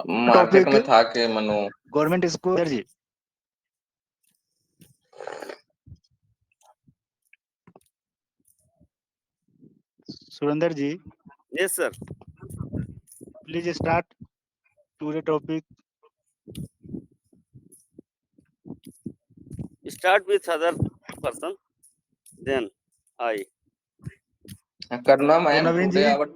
Market topic में था कि Manu. Government school ji. Surendra ji, Yes, sir. Please start today topic. Start with other person, then I. करना तो ma'am Naveen today ji, our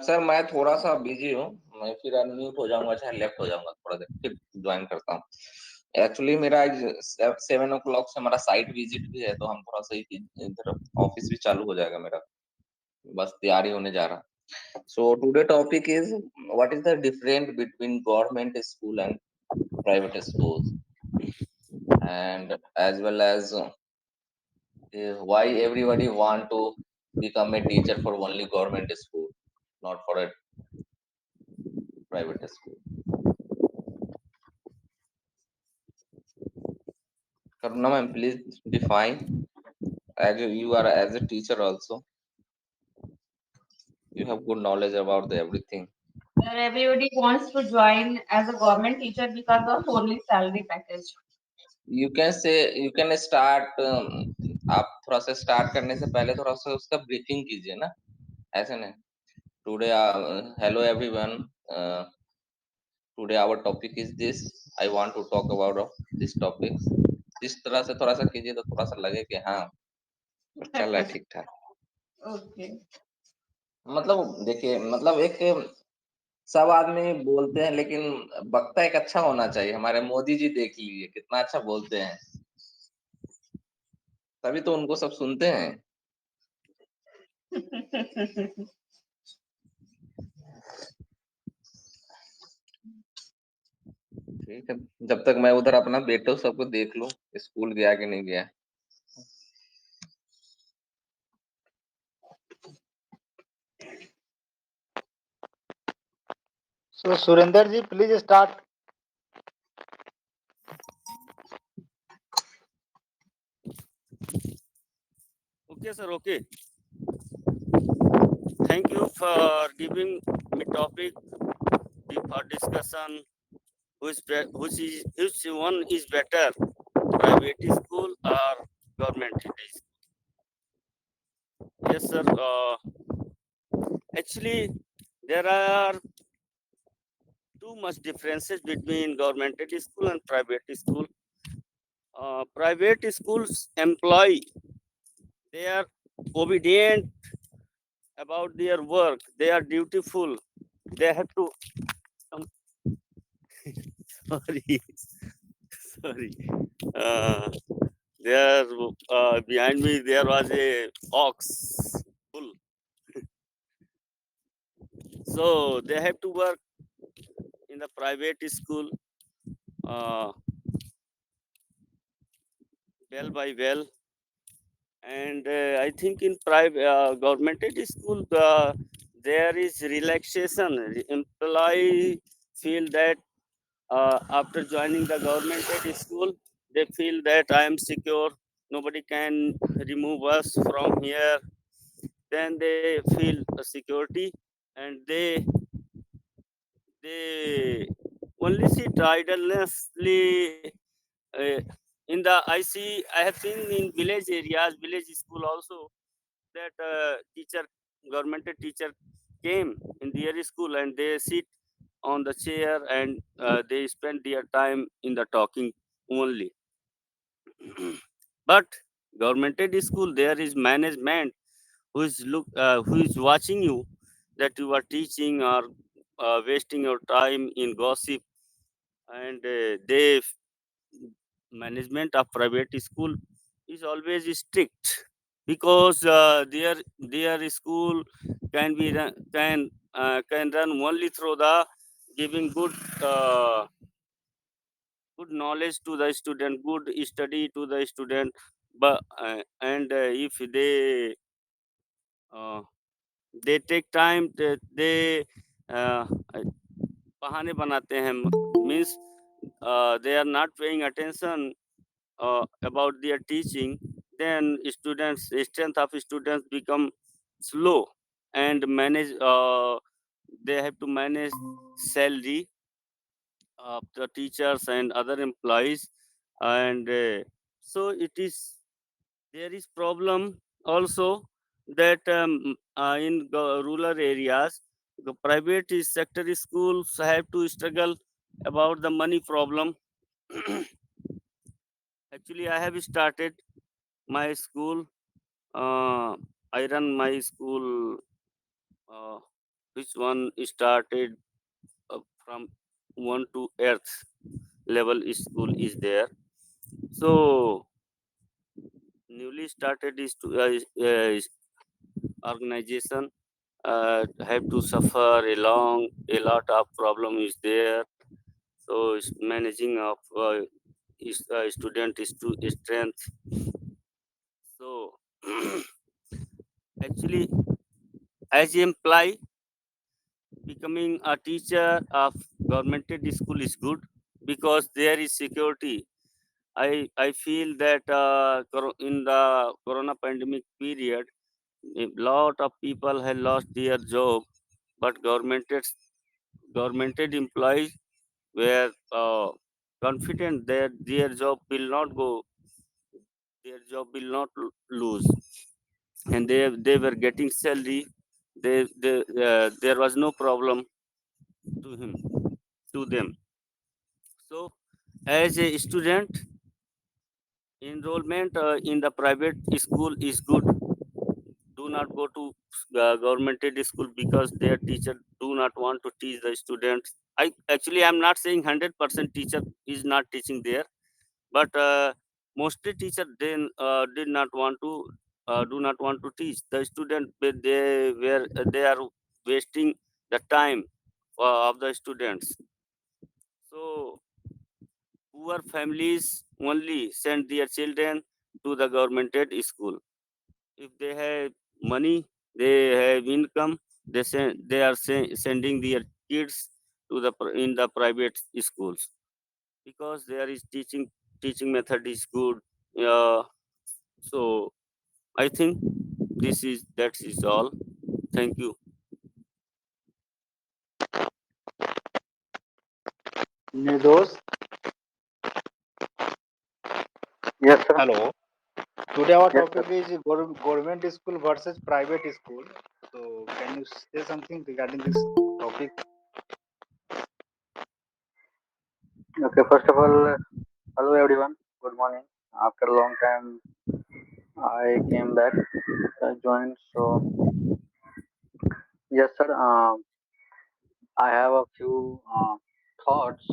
sir मैं थोड़ा सा बिजी हूँ। मैं फिर अनम्यूट हो जाऊंगा, चाहे लेफ्ट हो जाऊंगा थोड़ा देर, फिर ज्वाइन करता हूँ। एक्चुअली मेरा 7 o'clock से हमारा साइट विजिट भी है, तो हम थोड़ा सा इधर ऑफिस भी चालू हो जाएगा मेरा, बस तैयारी होने जा रहा। So today topic is what is the difference between government school and private school, and as well as why everybody want to become a teacher for only government school, not for a private school. Karuna ma'am, please define, as you are as a teacher also, you have good knowledge about the everything. Where everybody wants to join as a government teacher because of only salary package. You can start, आप थोड़ा सा start करने से पहले थोड़ा सा उसका briefing कीजिए ना, ऐसे नहीं। Today hello everyone, today our topic is this, I want to talk about this topic. इस तरह से थोड़ा सा कीजिए तो थोड़ा सा लगे कि हाँ चल रहा है ठीक ठाक। Okay. मतलब देखिए, मतलब एक सब आदमी बोलते हैं, लेकिन वक्ता एक अच्छा होना चाहिए। हमारे मोदी जी देख लीजिए कितना अच्छा बोलते हैं, तभी तो उनको सब सुनते हैं। ठीक है, जब तक मैं उधर अपना बेटो सबको देख लूं स्कूल गया कि नहीं गया। So Surendra ji please start. Okay, sir. Okay. Thank you for giving me topic for discussion. Which one is better, private school or government school? Yes, sir. Actually, there are too much differences between government school and private school. Private schools employ, they are obedient about their work. They are dutiful. They have to. Um, sorry, sorry. Uh, there behind me there was a ox bull. So they have to work in the private school uh, well by well, and I think in private government school there is relaxation. Employee feel that after joining the government school, they feel that I am secure, nobody can remove us from here. Then they feel a security, and they only sit idlessly. uh, in the I have seen in village areas, village school also, that teacher, government teacher came in their school and they sit on the chair and they spend their time in the talking only. But government school, there is management who is watching you, that you are teaching or wasting your time in gossip. And they management of private school is always strict, because their school can run only through the giving good knowledge to the student, good study to the student. But and if uh, they take time, they uh, बहाने बनाते हैं, means they are not paying attention about their teaching, then students strength of students become slow, and manage they have to manage salary of the teachers and other employees. And so it is, there is problem also that in rural areas, the private sector schools have to struggle about the money problem. Actually, I have started my school. I run my school, uh, which one started from 1 to 8th level school is there. So newly started is to organization have to suffer a lot of problem is there. So it's managing of student is to strength. So actually, as imply, becoming a teacher of governmented school is good because there is security. I feel that in the corona pandemic period, a lot of people have lost their job, but governmented employees were confident that their job will not lose, and they were getting salary. There was no problem to him to them. So as a student, enrollment in the private school is good. Do not go to governmented school because their teacher do not want to teach the students. I actually I'm not saying 100% teacher is not teaching there, but mostly teacher then did not want to do not want to teach the student, but they are wasting the time of the students. So poor families only send their children to the governmented school. If they have money, they have income, they are sending their kids to in the private schools because there is teaching method is good. uh, so I think that is all. Thank you. Nirdos. Yes, sir. Hello. Today our Yes, sir. topic is government school versus private school. So can you say something regarding this topic? Okay, first of all, hello everyone. Good morning. After a long time, I came back, joined. So, yes, sir. I have a few thoughts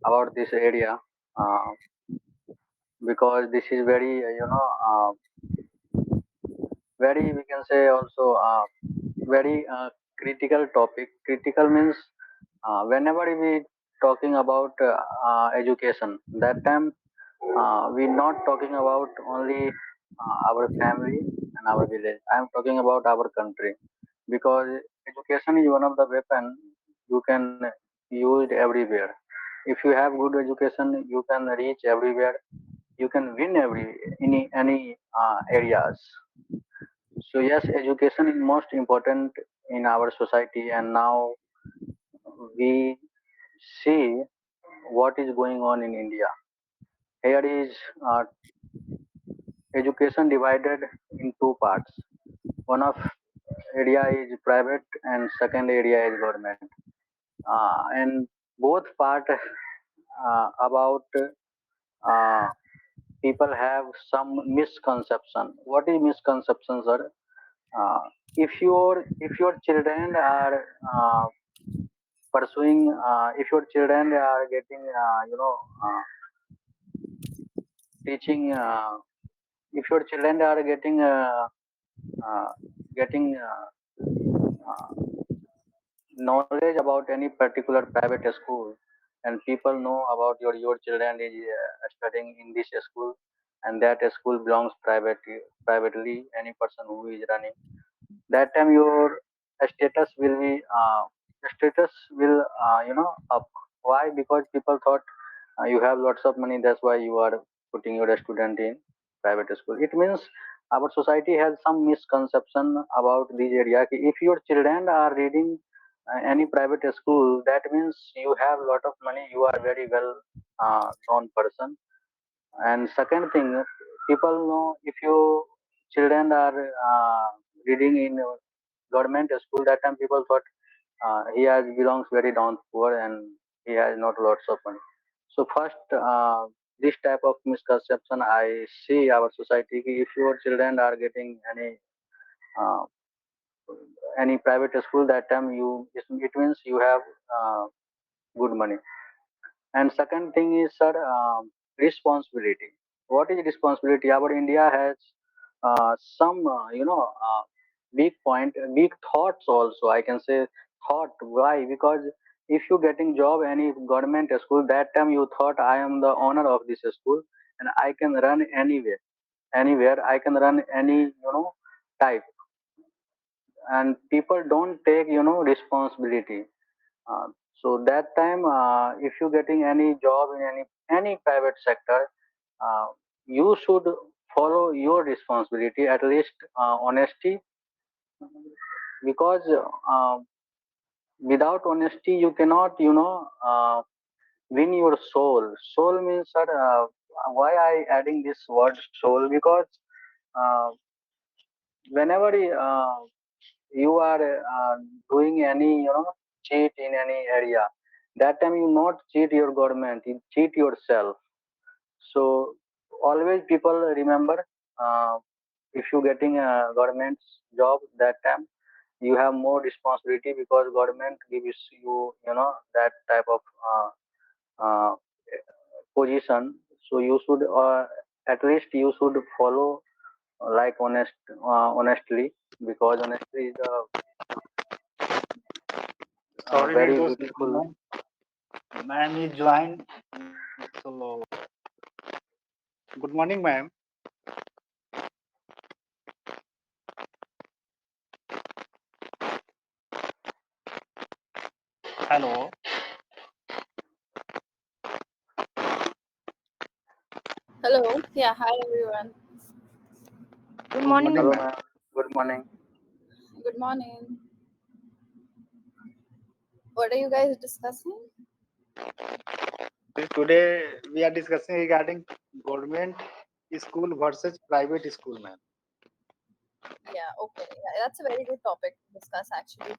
about this area uh, because this is very, very, we can say also very critical topic. Critical means whenever we talking about education, that time we're not talking about only our family and our village. I'm talking about our country because education is one of the weapon you can use it everywhere. If you have good education, you can reach everywhere. You can win any areas. So yes, education is most important in our society, and now we see what is going on in India. Here is education divided in two parts. One of area is private and second area is government. And both part about people have some misconception. What is misconception, sir? Uh, if your children are pursuing, if your children are getting, teaching, if your children are uh, getting knowledge about any particular private school, and people know about your children is studying in this school, and that school belongs privately, any person who is running, that time your status will be status will up. Why? Because people thought you have lots of money, that's why you are putting your student in private school. It means our society has some misconception about this area. If your children are reading any private school, that means you have a lot of money, you are very well known person. And second thing, people know if you children are reading in government school, that time people thought he has belongs very down poor and he has not lots of money. So first, this type of misconception I see our society ki if your children are getting uh, any private school, that time it means you have uh, good money. And second thing is, sir, responsibility. What is responsibility? Our India has some weak point, weak thoughts also, I can say. Thought, why? Because if you getting job any government school, that time you thought I am the owner of this school and I can run anywhere I can run any type. And people don't take responsibility. So that time, if you getting any job in any private sector, uh, you should follow your responsibility, at least honesty, because without honesty you cannot win your soul. Soul means, sir, why I adding this word soul? Because uh, whenever you are doing any cheat in any area, that time you not cheat your government, you cheat yourself. So always people remember, uh, if you getting a government job, that time you have more responsibility because government gives you that type of uh, position. So you should at least you should follow like honestly, because honesty is a Sorry, very Nitos, beautiful. ma'am is joined. So, good morning, ma'am. Hello. Hello. Yeah, hi everyone. Good Good morning. morning, Hello, ma'am. ma'am. Good morning. Good morning. What are you guys discussing? Today we are discussing regarding government school versus private school, ma'am. Yeah, okay. Yeah, that's a very good topic to discuss actually.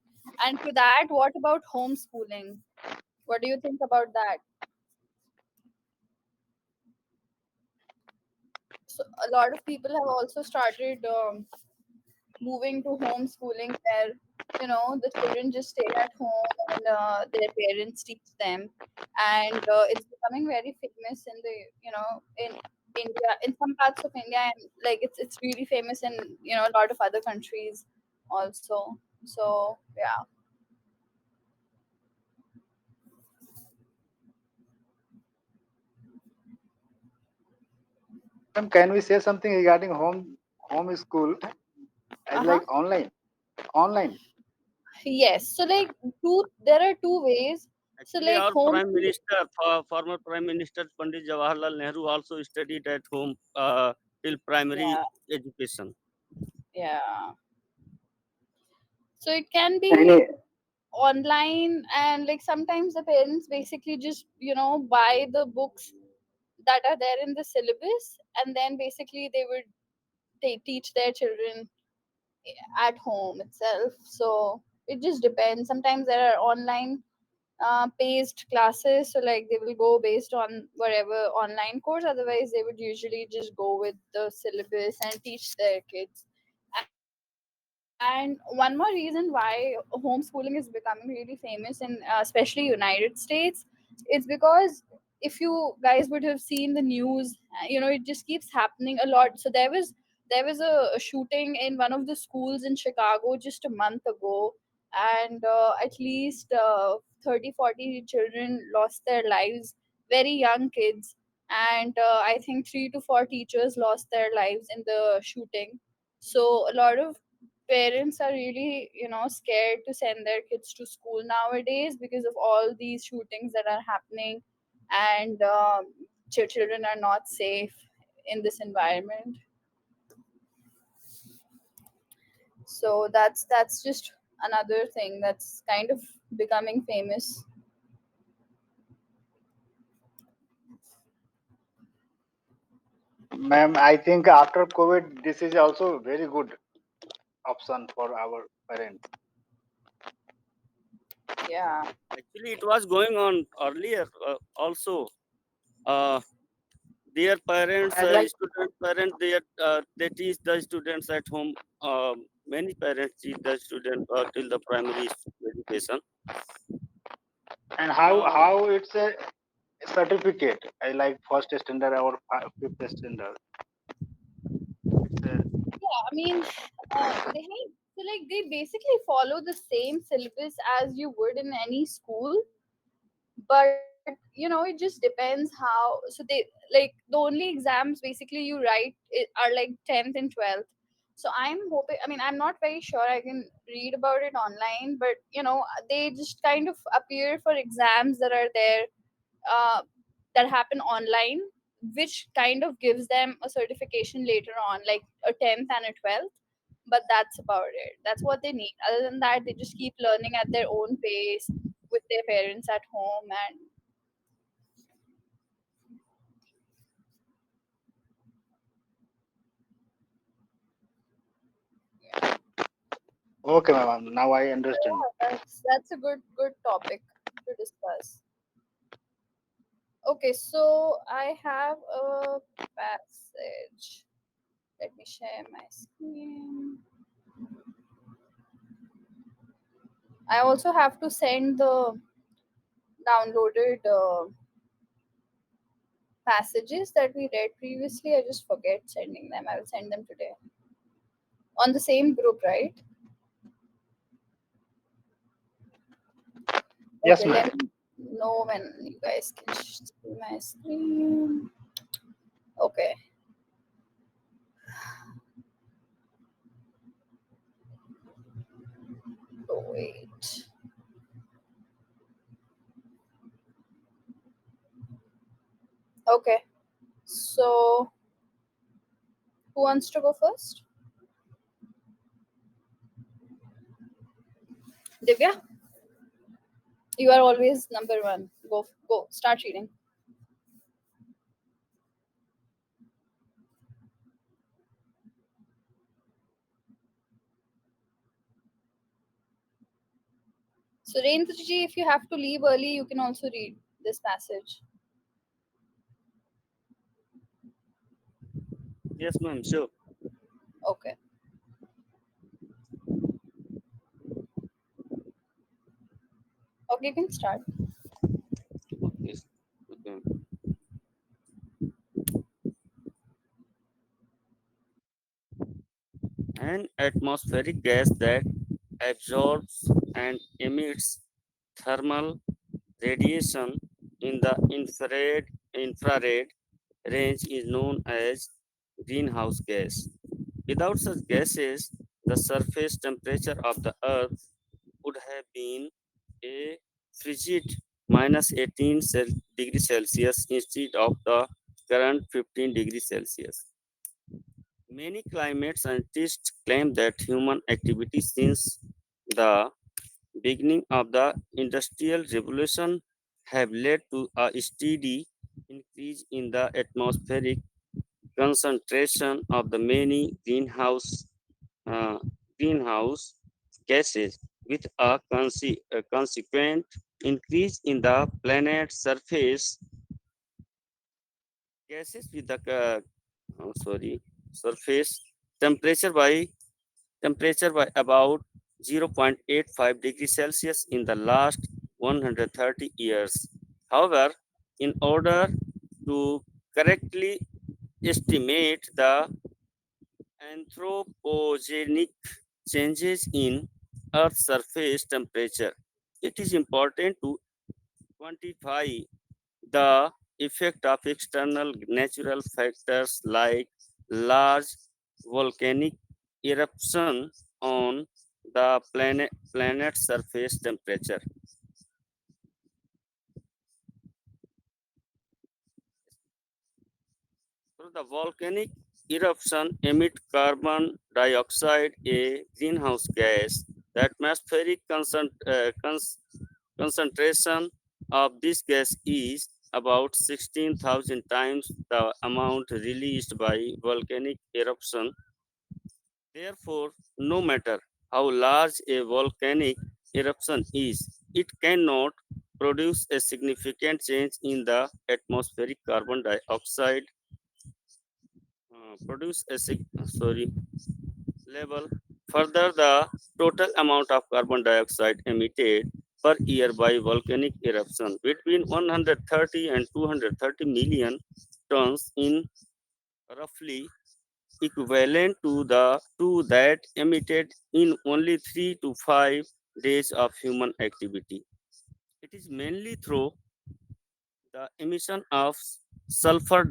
And to that, what about homeschooling? What do you think about that? So a lot of people have also started moving to homeschooling where the children just stay at home and their parents teach them, and it's becoming very famous in the in India, in some parts of India, and like it's really famous in a lot of other countries also. So yeah. Ma'am, can we say something regarding home school as Uh-huh. like online? Online. Yes, so like there are two ways. So Actually, like our home. Prime Minister, former Prime Minister Pandit Jawaharlal Nehru also studied at home till primary Yeah, education. yeah. So it can be Any online, and like sometimes the parents basically just buy the books that are there in the syllabus, and then basically they would teach their children at home itself. So it just depends. Sometimes there are online paced classes, so like they will go based on whatever online course, otherwise they would usually just go with the syllabus and teach their kids. And one more reason why homeschooling is becoming really famous in especially United States, it's because if you guys would have seen the news, it just keeps happening a lot. So there was a shooting in one of the schools in Chicago just a month ago, and at least 30 40 children lost their lives, very young kids. And I think 3 to 4 teachers lost their lives in the shooting. So a lot of parents are really scared to send their kids to school nowadays because of all these shootings that are happening, and children are not safe in this environment. So that's just another thing that's kind of becoming famous. Ma'am, I think after COVID, this is also very good option for our parents. Yeah. Actually, it was going on earlier also. Uh, their parents, And like, student parents, they teach the students at home. Many parents teach the student till the primary education. and Now, how it's a certificate. I like first standard or fifth standard. It's a Yeah, I mean, they have so like they basically follow the same syllabus as you would in any school, but it just depends how. So they like the only exams basically you write are like 10th and 12th. So I'm hoping. I mean, I'm not very sure. I can read about it online, but they just kind of appear for exams that are there, uh, that happen online, which kind of gives them a certification later on, like a 10th and a 12th. But that's about it. That's what they need. Other than that, they just keep learning at their own pace with their parents at home. And okay, ma'am. Now I understand. yeah, that's a good topic to discuss. Okay, so I have a passage. Let me share my screen. I also have to send the downloaded passages that we read previously. I just forget sending them. I will send them today on the same group, right? Yes, Okay, ma'am. let me know when you guys can see my screen. Okay, oh, wait. Okay, so who wants to go first? Divya, you are always number one. Go, start reading. Surendraji, if you have to leave early, you can also read this passage. yes, ma'am, sure. Okay, okay, you can start. Okay. Okay. An atmospheric gas that absorbs and emits thermal radiation in the infrared range is known as greenhouse gas. Without such gases, the surface temperature of the Earth would have been a frigid minus 18 degrees Celsius instead of the current 15 degrees Celsius. Many climate scientists claim that human activity since the beginning of the Industrial Revolution have led to a steady increase in the atmospheric concentration of the many uh, greenhouse gases, with a consequent increase in the planet's gases with the sorry surface temperature by temperature by about 0.85 degrees Celsius in the last 130 years. However, in order to correctly estimate the anthropogenic changes in Earth's surface temperature, it is important to quantify the effect of external natural factors like large volcanic eruption on the planet's surface temperature. So the volcanic eruption emit carbon dioxide, a greenhouse gas The atmospheric concentration of this gas is about 16,000 times the amount released by volcanic eruption. Therefore, no matter how large a volcanic eruption is, it cannot produce a significant change in the atmospheric carbon dioxide produce a sorry level. Further, the total amount of carbon dioxide emitted per year by volcanic eruption between 130 and 230 million tons in roughly equivalent to that emitted in only 3 to 5 days of human activity. It is mainly through the emission of sulfur,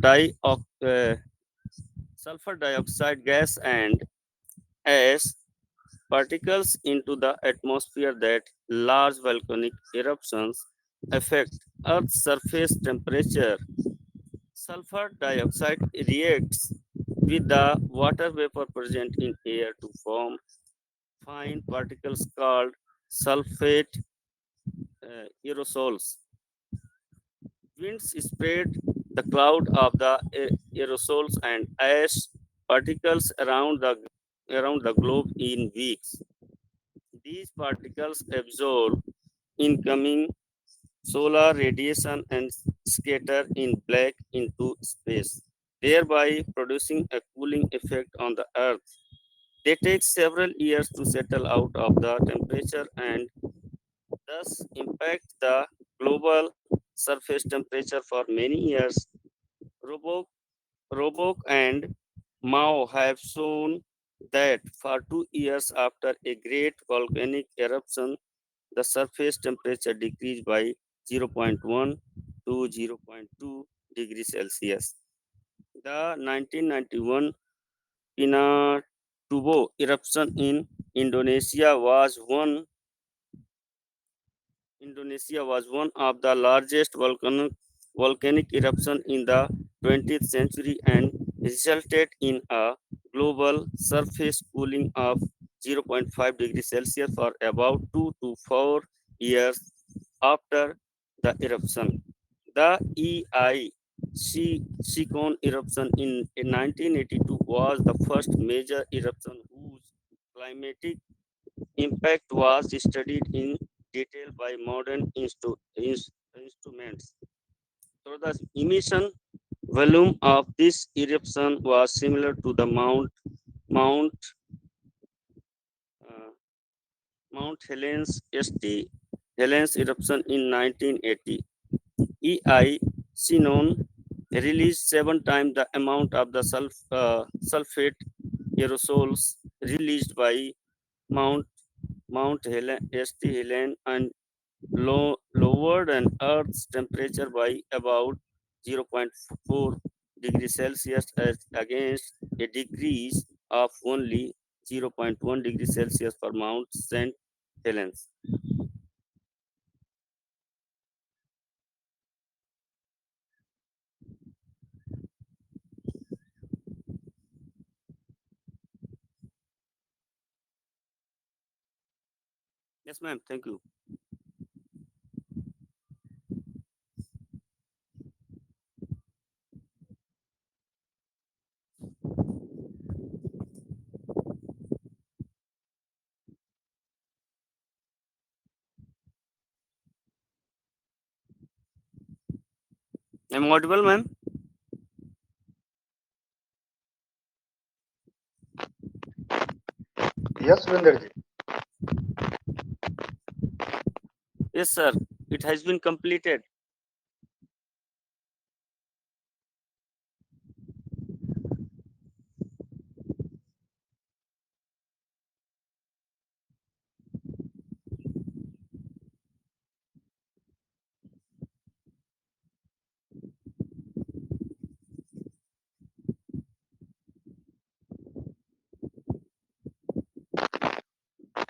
sulfur dioxide gas and ash particles into the atmosphere that large volcanic eruptions affect Earth's surface temperature. Sulfur dioxide reacts with the water vapor present in air to form fine particles called sulfate aerosols. Winds spread the cloud of the aerosols and ash particles around the globe in weeks. These particles absorb incoming solar radiation and scatter in black into space, thereby producing a cooling effect on the Earth. They take several years to settle out of the temperature and thus impact the global surface temperature for many years. Robo Roboc and Mao have shown that for 2 years after a great volcanic eruption, the surface temperature decreased by zero point 0.1 to zero point 0.2 degrees Celsius. The 1991 Pinatubo eruption in Indonesia was one of the largest volcanic eruptions in the 20th century and resulted in a global surface cooling of zero point 0.5 degrees Celsius for about 2 to 4 years after the eruption. The Shikon eruption in 1982 was the first major eruption whose climatic impact was studied in detail by modern instruments. So the emission volume of this eruption was similar to the Mount uh, Mount Helens eruption in 1980. EI Sinon released 7 times the amount of the sulfate aerosols released by Mount St. Helens and lowered an Earth's temperature by about zero point 0.4 degrees Celsius as against a decrease of only zero point 0.1 degrees Celsius for Mount St. Helens. Yes, ma'am. Thank you. I'm audible, ma'am. Yes, Vinderji. Yes, sir. It has been completed.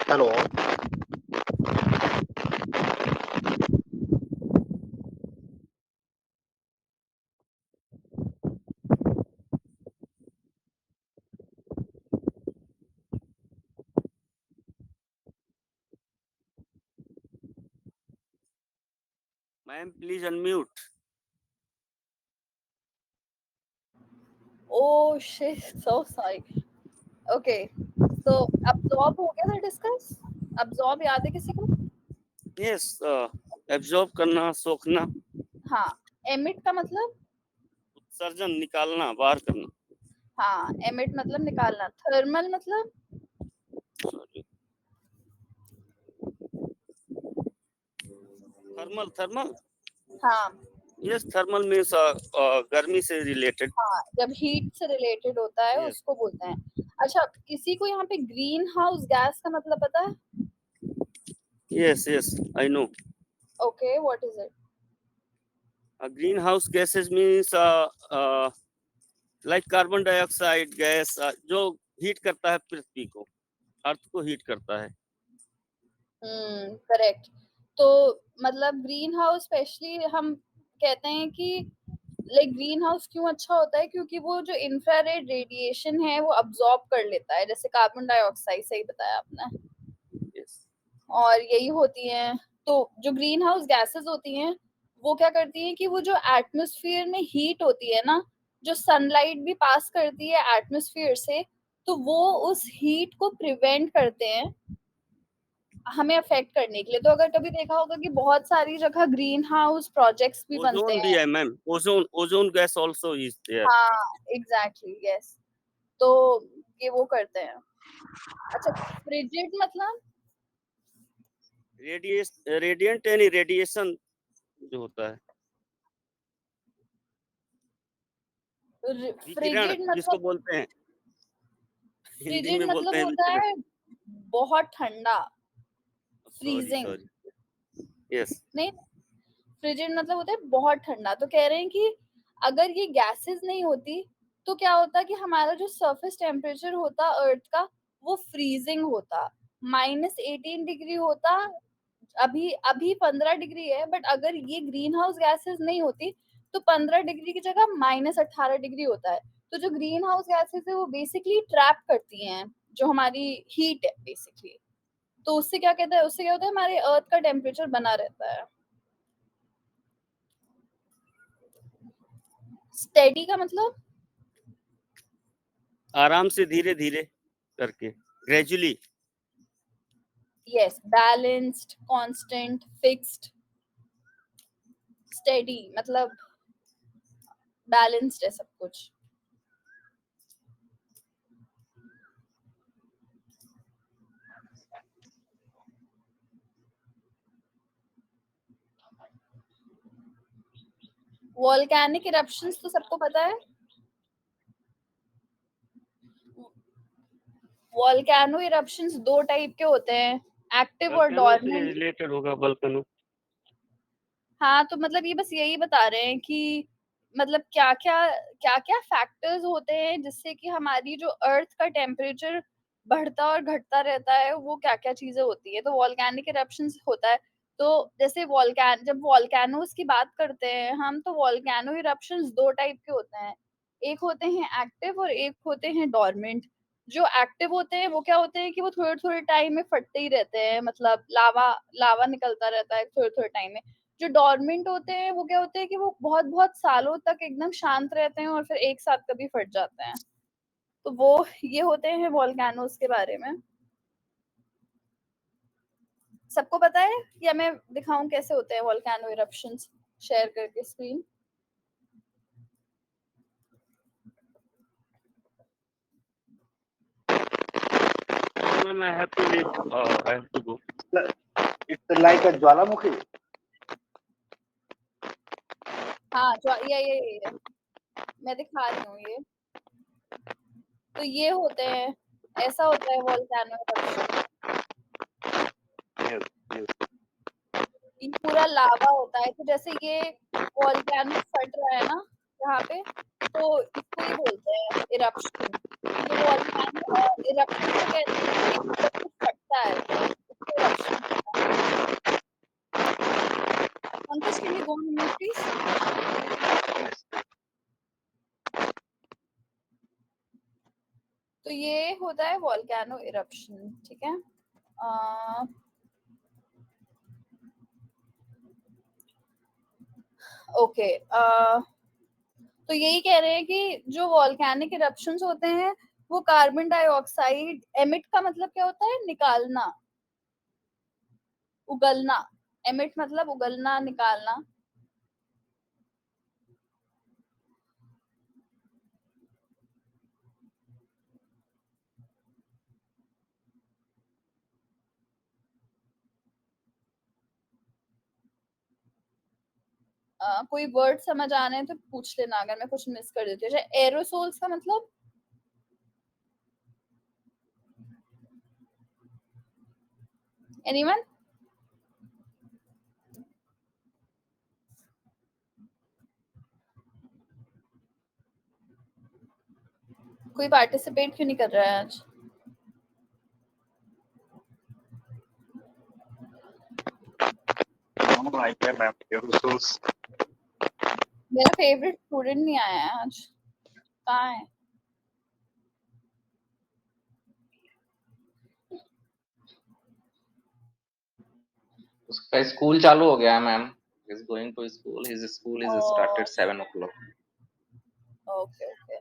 Hello. Ma'am, please unmute. Oh shit, so sorry. Okay, so absorb हो गया था discuss. Absorb याद है किसी को? Yes, absorb करना, सोखना. हाँ. Emit का मतलब? उत्सर्जन, निकालना, बाहर करना. हाँ, emit मतलब निकालना. Thermal मतलब? थर्मल. हाँ. Yes, thermal means गर्मी से रिलेटेड. हाँ, जब हीट से रिलेटेड होता है Yes. उसको बोलते हैं. अच्छा, किसी को यहाँ पे ग्रीन हाउस गैस का मतलब पता है? Yes, I know. Okay, what is it? Greenhouse gases means like carbon dioxide gas, जो हीट करता है पृथ्वी को, अर्थ को हीट करता है. करेक्ट. तो मतलब ग्रीन हाउस स्पेशली हम कहते हैं कि लाइक ग्रीन हाउस क्यों अच्छा होता है, क्योंकि वो जो इंफ्रारेड रेडिएशन है वो अब्सॉर्ब कर लेता है, जैसे कार्बन डाइऑक्साइड. सही बताया आपने. Yes. और यही होती हैं. तो जो ग्रीन हाउस गैसेस होती हैं वो क्या करती हैं कि वो जो एटमॉस्फेयर में हीट होती है ना, जो सनलाइट भी पास करती है एटमॉस्फेयर से, तो वो उस हीट को प्रिवेंट करते हैं हमें अफेक्ट करने के लिए. तो अगर कभी देखा होगा कि बहुत सारी जगह ग्रीन हाउस प्रोजेक्ट्स भी बनते ओजोन भी हैं. है ma'am, ozone gas also is there. हाँ, एग्जैक्टली, यस. तो ये वो करते हैं. अच्छा, फ्रिजिड मतलब? रेडिएंट यानी रेडिएशन जो होता है, विकिरण फ्रिजिड जिसको मतलब? बोलते हैं, हिंदी फ्रिजिड में बोलते मतलब हैं होता विकिरण. है बहुत ठंडा. Freezing sorry. यस. नहीं, फ्रिजिड मतलब होता है बहुत ठंडा. तो कह रहे हैं कि अगर ये गैसेस नहीं होती तो क्या होता कि हमारा जो सरफेस टेम्परेचर होता अर्थ का वो फ्रीजिंग होता, -18 डिग्री होता. अभी अभी 15 डिग्री है, बट अगर ये ग्रीन हाउस गैसेस नहीं होती तो 15 डिग्री की जगह -18 डिग्री होता है. तो जो ग्रीन हाउस गैसेस है वो बेसिकली ट्रैप करती हैं जो हमारी हीट है बेसिकली. तो उससे क्या कहता है, उससे क्या होता है हमारे अर्थ का टेम्परेचर बना रहता है. स्टेडी का मतलब? आराम से, धीरे धीरे करके, gradually. Yes, balanced, constant, fixed. Steady मतलब बैलेंस्ड है सब कुछ. वोल्केनिक इरप्शंस तो सबको पता है. वोल्केनो इरप्शंस दो टाइप के होते हैं, एक्टिव और वोल्केनो से डॉर्मेंट. रिलेटेड होगा वोल्केनो. हाँ, तो मतलब ये बस यही बता रहे हैं कि मतलब क्या क्या फैक्टर्स होते हैं जिससे कि हमारी जो अर्थ का टेम्परेचर बढ़ता और घटता रहता है, वो क्या क्या चीजें होती है. तो वॉल्केनिक इरप्शंस होता है. तो जैसे जब वॉल्केनोस की बात करते हैं हम, तो वॉल्केनो इरप्शंस दो टाइप के होते हैं. एक होते हैं एक्टिव और एक होते हैं डॉर्मेंट. जो एक्टिव होते हैं वो क्या होते हैं कि वो थोड़े थोड़े टाइम में फटते ही रहते हैं, मतलब लावा लावा निकलता रहता है थोड़े थोड़े टाइम में. जो डॉर्मेंट होते हैं वो क्या होते हैं कि वो बहुत बहुत सालों तक एकदम शांत रहते हैं और फिर एक साथ कभी फट जाते हैं. तो वो ये होते हैं वॉल्केनोस के बारे में. सबको पता है, या मैं दिखाऊं कैसे होते हैं वॉल्केनो इरप्शंस शेयर करके screen? I have to leave. I have to go. It's like a ज्वालामुखी. हाँ, जो ये मैं दिखा रही हूँ ये. तो ये होते हैं, ऐसा होता है वॉल्केनो इरप्शन. ये पूरा लावा होता है. तो जैसे ये वॉल्केनो फट रहा है ना यहाँ पे, तो इसको ये बोलते हैं इरप्शन. तो वॉल्केनो इरप्शन को कहते हैं कि जब कुछ फटता है तो उसको इरप्शन कहते हैं. Pankaj, can you go on mute please? तो ये होता है वॉल्केनो इरप्शन. ठीक है. ओके तो यही कह रहे हैं कि जो वॉल्केनिक इरप्शंस होते हैं वो कार्बन डाइऑक्साइड एमिट का मतलब क्या होता है? निकालना, उगलना। एमिट मतलब उगलना, निकालना। कोई वर्ड समझ आने तो पूछ लेना अगर मैं कुछ मिस कर देती हूँ। एरोसोल्स का मतलब? एनीवन? कोई पार्टिसिपेट क्यों नहीं कर रहा है आज? like a map aerosols. मेरा फेवरेट स्टूडेंट नहीं आया है आज। कहाँ है? उसका स्कूल चालू हो गया है ma'am, is going to school, his school is started 7 o'clock। Okay okay.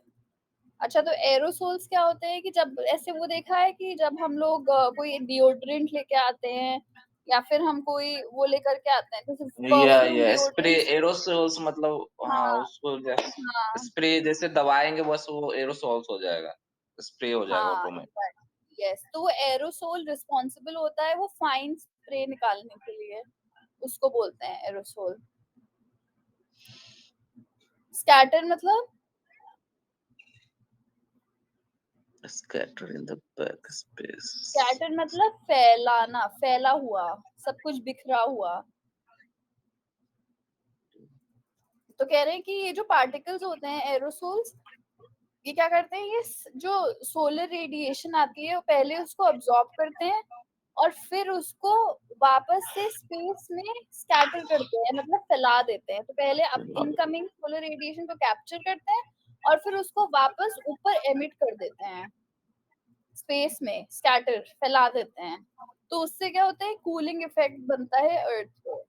अच्छा तो एरोसोल्स क्या होते हैं कि जब ऐसे वो देखा है कि जब हम लोग कोई डिओड्रेंट लेके आते हैं या फिर हम कोई वो लेकर के आते हैं जैसे परफ्यूम या स्प्रे डिओड्रेंट। एरोसोल्स मतलब, हाँ हाँ उसको हाँ स्प्रे जैसे दबाएंगे बस वो एरोसोल्स हो जाएगा, स्प्रे हो जाएगा हाँ ऑटोमेटिक। यस तो वो एरोसोल रिस्पॉन्सिबल होता है वो फाइन स्प्रे निकालने के लिए, उसको बोलते हैं एरोसोल। स्कैटर मतलब? Scatter in the back space. Scatter मतलब फैलाना, फैला हुआ, सब कुछ बिखरा हुआ। तो कह रहे हैं कि ये जो पार्टिकल्स होते हैं एरोसोल्स, ये क्या करते हैं, ये जो सोलर रेडिएशन आती है वो पहले उसको अब्सॉर्ब करते हैं और फिर उसको वापस से स्पेस में स्कैटर करते हैं, मतलब फैला देते हैं। तो पहले अब इनकमिंग सोलर रेडिएशन को कैप्चर करते हैं और फिर उसको वापस ऊपर एमिट कर देते हैं, स्पेस में स्कैटर फैला देते हैं। तो उससे क्या होता है, कूलिंग इफेक्ट बनता है अर्थ को।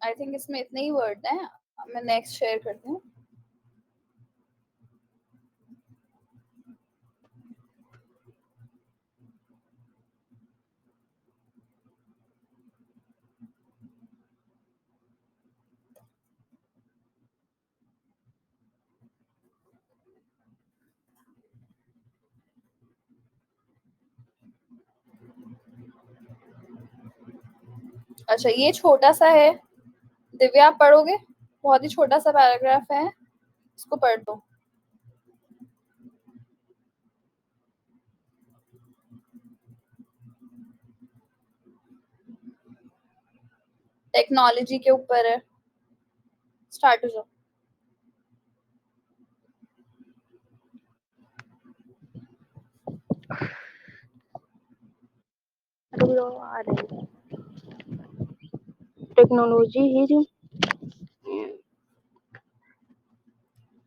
आई थिंक इसमें इतने ही वर्ड हैं, मैं नेक्स्ट शेयर करती हूँ। अच्छा ये छोटा सा है, दिव्या आप पढ़ोगे? बहुत ही छोटा सा पैराग्राफ है, इसको पढ़ दो। टेक्नोलॉजी के ऊपर है, स्टार्ट हो जाओ। Technology is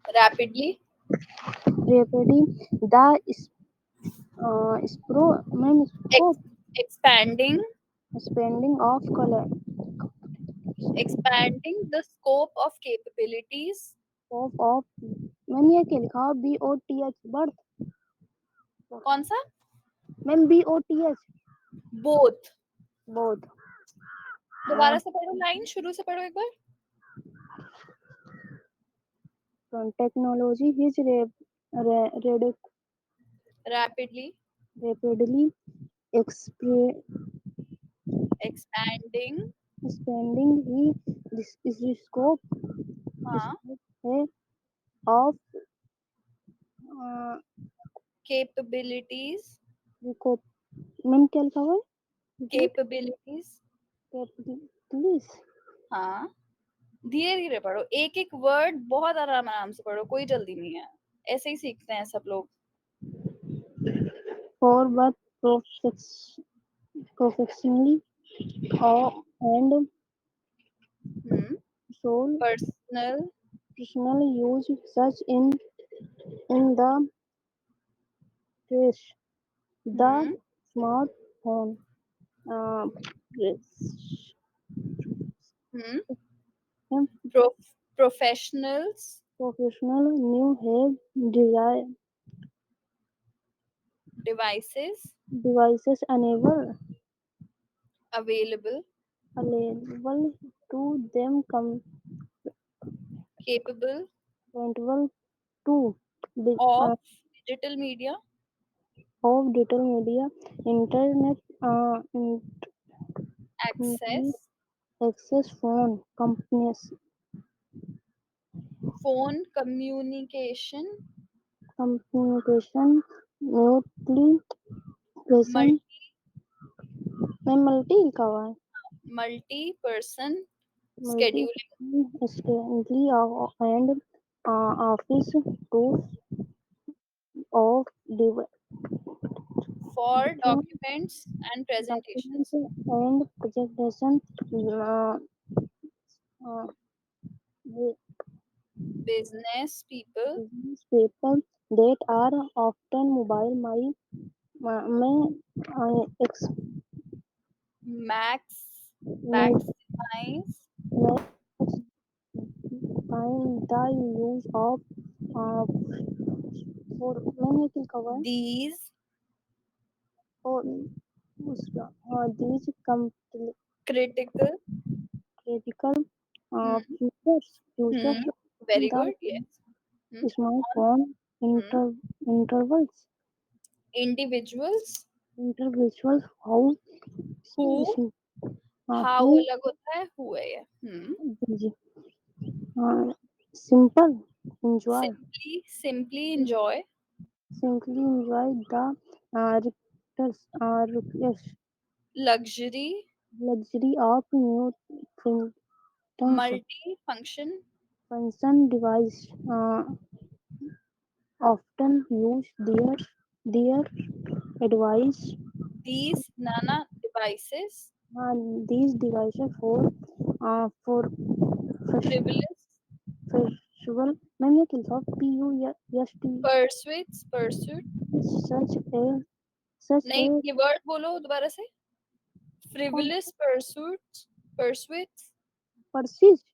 rapidly rapidly the scope expanding expanding of color expanding the scope of capabilities of ma'am ये क्या लिखा BOTH बर्थ कौन सा? Ma'am BOTH both. both दोबारा से पढ़ो, लाइन शुरू से पढ़ो एक बार। technology is rapidly rapidly exp- expanding expanding the scope हाँ है of कैपेबिलिटीज मैम क्या लिखा हुआ है कैपेबिलिटीज प्लीज हाँ धीरे धीरे पढ़ो, एक एक वर्ड बहुत आराम से पढ़ो, कोई जल्दी नहीं है, ऐसे ही सीखते हैं सब लोग। for but professionally and soul personal personal use such in the trace the Hmm. smartphone. Uh, pres- Hmm. um, Professionals Professional new have devices devices available, available to them capable compatible to bi- of uh, digital media, of digital media, internet, internet access access phone companies phone communication, communication mutely present multi में multi लिखा हुआ है multi-person multi scheduling instantly and office tools of for different documents and documents presentations. and presentation uh, uh, Business people, business people that are often mobile may max may maximize find the use of uh, for मैंने क्या कहा है these और उसका these critical. critical Hmm. features Hmm. Very the good. Yes. Hmm. smartphone Hmm. intervals Individuals individual how who is how who अलग होता है who है ये. Hmm. simple enjoy Simply enjoy simply enjoy the request luxury luxury of new things multi-function. function device often use their advice These nana devices these devices for frivolous visual मैंने क्या लिखा PUST pursuit. such a such नहीं a ये word बोलो दोबारा से. कौन Frivolous pursuits. persist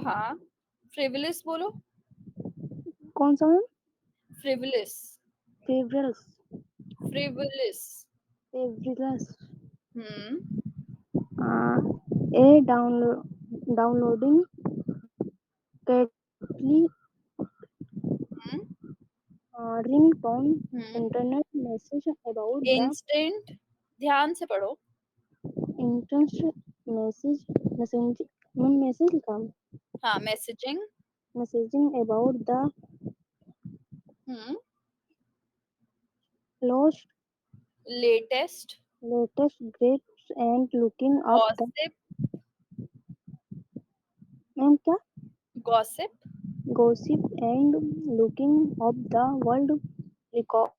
हाँ. Frivolous बोलो. कौन सा है Frivolous. favorites Frivolous. favorites Hmm. a downloading tightly Hmm. ringtone Hmm. internet message about the Instant. ध्यान से पढ़ो. internet message message लिखा हाँ messaging. messaging about the Hmm. lost Latest latest grades and looking up the gossip. and क्या Gossip. gossip and looking up the world record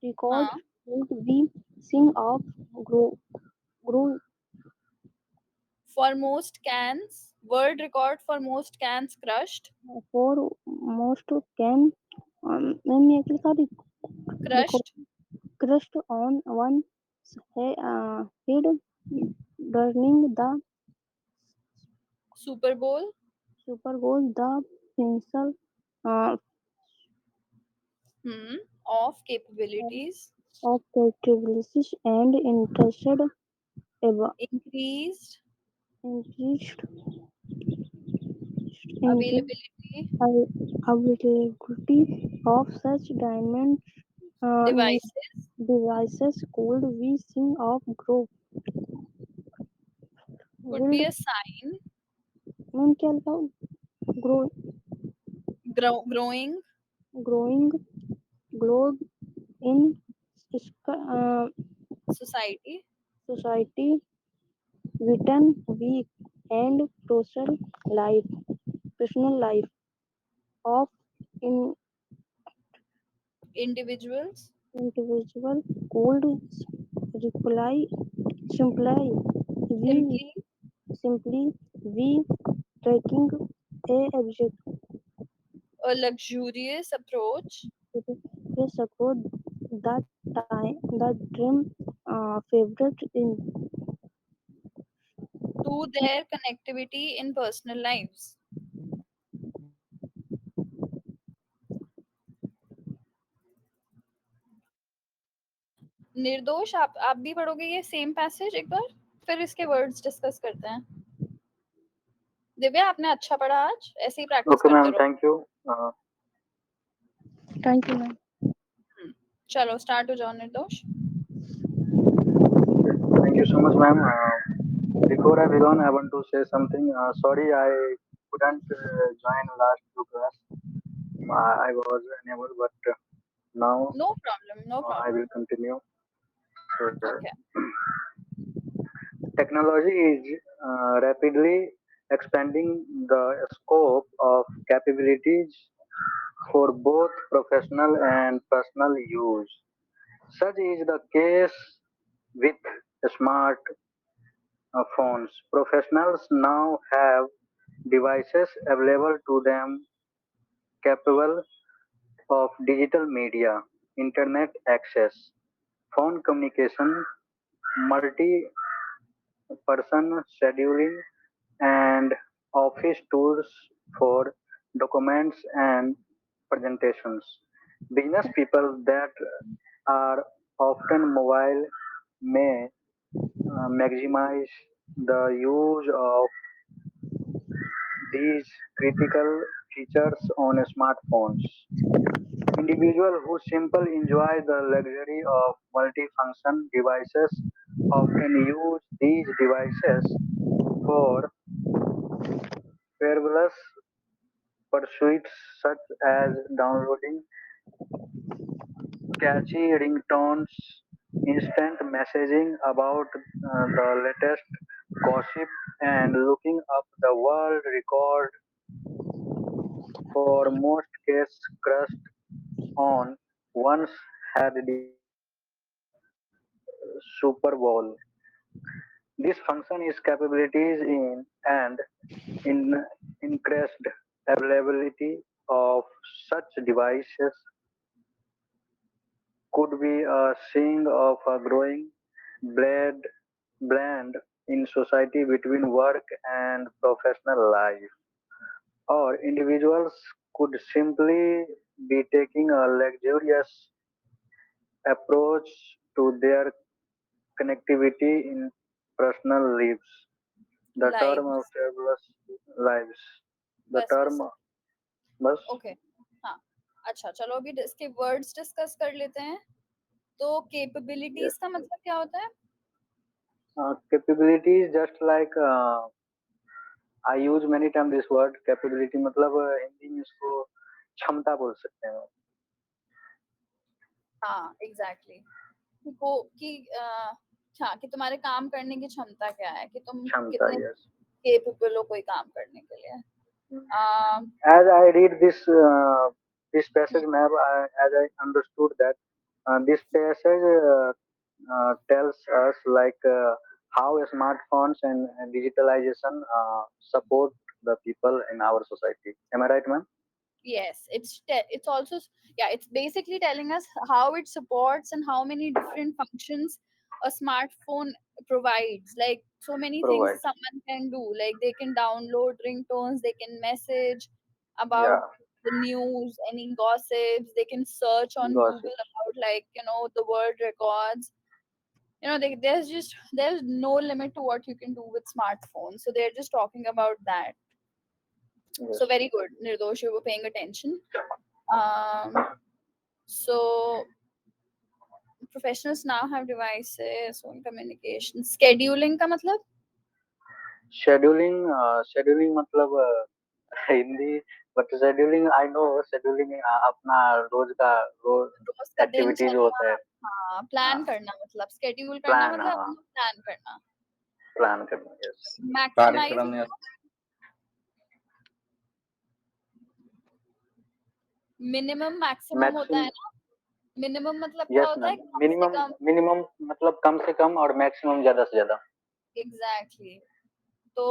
record हाँ. would be sing of grow grow For most cans. World record for most cans crushed. for most can मैंने एक लिखा Crushed. crushed on one head during the Super Bowl. Super Bowl. The pencil uh, Hmm. Of capabilities. of capabilities and Increased increased availability. availability of such Devices. devices could we sing of grow Could will be a sign. मैंने क्या लिखा grow Growing growing glowed in society. society written weak and life personal life of in Individuals. individual could reply simply we Simply simply we tracking a object a luxurious approach. years ago, that dream favorite in To their connectivity in personal lives. निर्दोष, आप भी पढ़ोगे ये same passage एक बार, फिर इसके words discuss करते हैं। दिव्या, आपने अच्छा पढ़ा आज, ऐसे ही प्रैक्टिस Okay, करते ma'am. रहो। Thank you. thank you ma'am. चलो स्टार्ट हो जाओ निर्दोष। Thank you so much, ma'am. Before I begin, I want to say something. Sorry, I couldn't join last two class. I was unable, but now no problem, no I problem. will continue. Okay. Technology is rapidly expanding the scope of capabilities for both professional and personal use. Such is the case with smartphones. Professionals now have devices available to them capable of digital media, internet access, phone communication, multi person scheduling, and office tools for documents and presentations. Business people that are often mobile may maximize the use of these critical features on smartphones. Individuals who simply enjoy the luxury of multifunction devices often use these devices for frivolous pursuits such as downloading catchy ringtones, instant messaging about the latest gossip, and looking up the world record for most cases crushed on once had devices like Super Bowl. This function is capabilities in and in increased availability of such devices could be a sign of a growing blend, blend in society between work and professional life. Or individuals could simply be taking a luxurious approach to their connectivity in personal lives. The term of lives, fabulous lives. The बस term बस। was okay. हाँ, अच्छा चलो अभी इसके words discuss कर लेते हैं। तो yes. कैपेबिलिटीज का मतलब क्या होता है? Capability is just like I use many times this word capability मतलब हिंदी में इसको क्षमता बोल सकते हैं हाँ एग्जैक्टली। वो कि हाँ, कि तुम्हारे काम करने की क्षमता क्या है, कि तुम क्षमता कितने yes. केपेबल हो कोई काम करने के लिए। As I read this passage, ma'am, as I understood that this passage tells us like how smartphones and digitalization support the people in our society. Am I right, ma'am? yes, it's also, yeah, it's basically telling us how it supports and how many different functions a smartphone provides. Like so many things Provides. someone can do, like they can download ringtones, they can message about Yeah, the news, any gossips, they can search on Google gossips. about, like, the world records. There's no limit to what you can do with smartphones, so they're just talking about that. Yes. So very good, Nirdosh, you were paying attention. um so professionals now have devices on communication, scheduling का मतलब Scheduling मतलब Hindi but scheduling I know scheduling अपना रोज रोज का activity जो दिनचर्या। होता है हाँ, प्लान करना, मतलब शेड्यूल करना प्लान मतलब हाँ अपना प्लान करना। प्लान करना यस मैक्सिमाइज, कार्यक्रम या मिनिमम मैक्सिमम होता मैक्सिम है ना। मिनिमम मतलब क्या यस होता है? मैम कम से मिनिमम कम। मिनिमम मतलब कम से कम और मैक्सिमम ज्यादा से ज्यादा एग्जैक्टली। तो